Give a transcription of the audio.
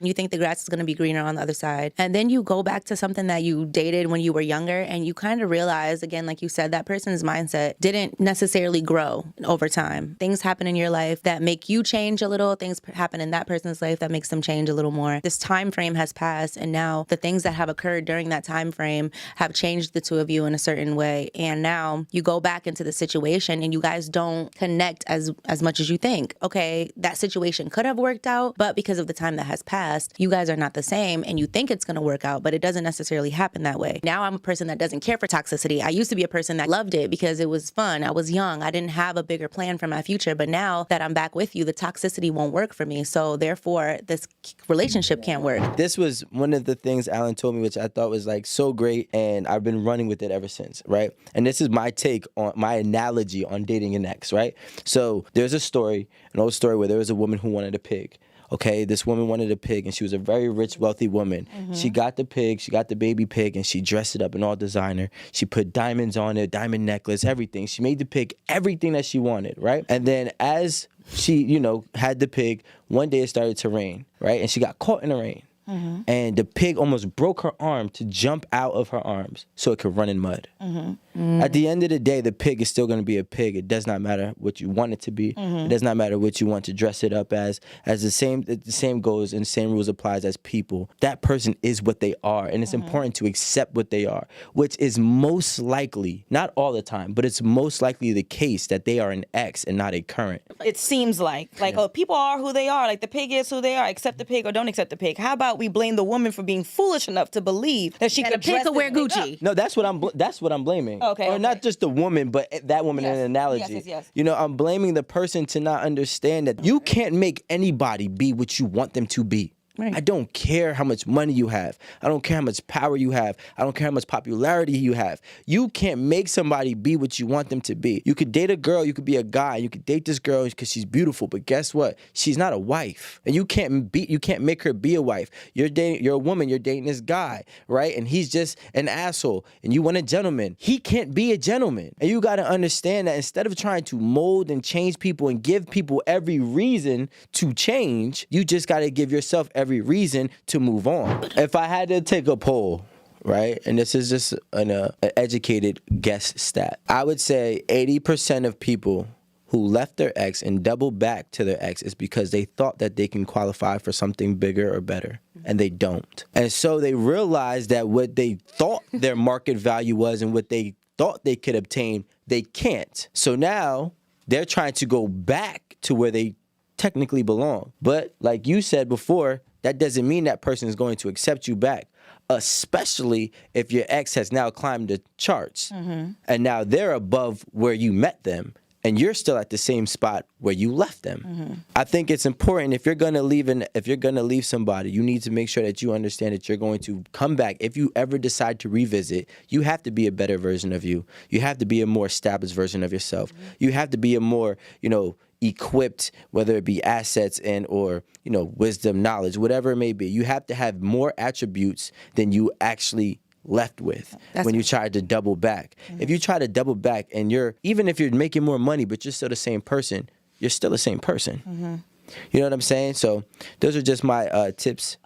You think the grass is going to be greener on the other side. And then you go back to something that you dated when you were younger, and you kind of realize, again, like you said, that person's mindset didn't necessarily grow over time. Things happen in your life that make you change a little. Things happen in that person's life that makes them change a little more. This time frame has passed, and now the things that have occurred during that time frame have changed the two of you in a certain way. And now you go back into the situation and you guys don't connect as much as you think. Okay, that situation could have worked out, but because of the time that has passed, you guys are not the same, and you think it's going to work out, but it doesn't necessarily happen that way. Now I'm a person that doesn't care for toxicity. I used to be a person that loved it because it was fun. I was young. I didn't have a bigger plan for my future, but now that I'm back with you, the toxicity won't work for me. So therefore, this relationship can't work. This was one of the things Alan told me, which I thought was like so great, and I've been running with it ever since, right? And this is my take on my analogy on dating an ex, right? So there's a story, an old story where there was a woman who wanted a pig. Okay, this woman wanted a pig, and she was a very rich, wealthy woman. She got the pig, she got the baby pig, and she dressed it up in all designer. She put diamonds on it, diamond necklace, everything. She made the pig everything that she wanted, right? And then as she, had the pig, one day it started to rain, right? And she got caught in the rain. And the pig almost broke her arm to jump out of her arms so it could run in mud. At the end of the day, the pig is still going to be a pig. It does not matter what you want it to be. It does not matter what you want to dress it up as. The same goes and the same rules applies as people. That person is what they are, and it's important to accept what they are, which is most likely, not all the time, but it's most likely the case that they are an ex and not a current. It seems like, oh, people are who they are. Like the pig is who they are. Accept the pig or don't accept the pig. How about we blame the woman for being foolish enough to believe that she could dress wear Gucci? No, that's what I'm blaming. Okay. Not just the woman, but that woman in an analogy. Yes. I'm blaming the person to not understand that you can't make anybody be what you want them to be. Right. I don't care how much money you have. I don't care how much power you have. I don't care how much popularity you have. You can't make somebody be what you want them to be. You could date a girl, you could be a guy, you could date this girl because she's beautiful, but guess what? She's not a wife. And you can't make her be a wife. You're a woman, you're dating this guy, right? And he's just an asshole, and you want a gentleman. He can't be a gentleman. And you got to understand that instead of trying to mold and change people and give people every reason to change, you just got to give yourself every reason to move on. If I had to take a poll, right, and this is just an educated guess stat, I would say 80% of people who left their ex and doubled back to their ex is because they thought that they can qualify for something bigger or better, and they don't. And so they realized that what they thought their market value was and what they thought they could obtain, they can't. So now they're trying to go back to where they technically belong. But like you said before, that doesn't mean that person is going to accept you back, especially if your ex has now climbed the charts and now they're above where you met them and you're still at the same spot where you left them. I think it's important if you're going to leave somebody, you need to make sure that you understand that you're going to come back. If you ever decide to revisit, you have to be a better version of you. You have to be a more established version of yourself. You have to be a more, equipped, whether it be assets and or wisdom, knowledge, whatever it may be. You have to have more attributes than you actually left with when you try to double back. If you try to double back and even if you're making more money but you're still the same person, you're still the same person. You know what I'm saying? So those are just my tips.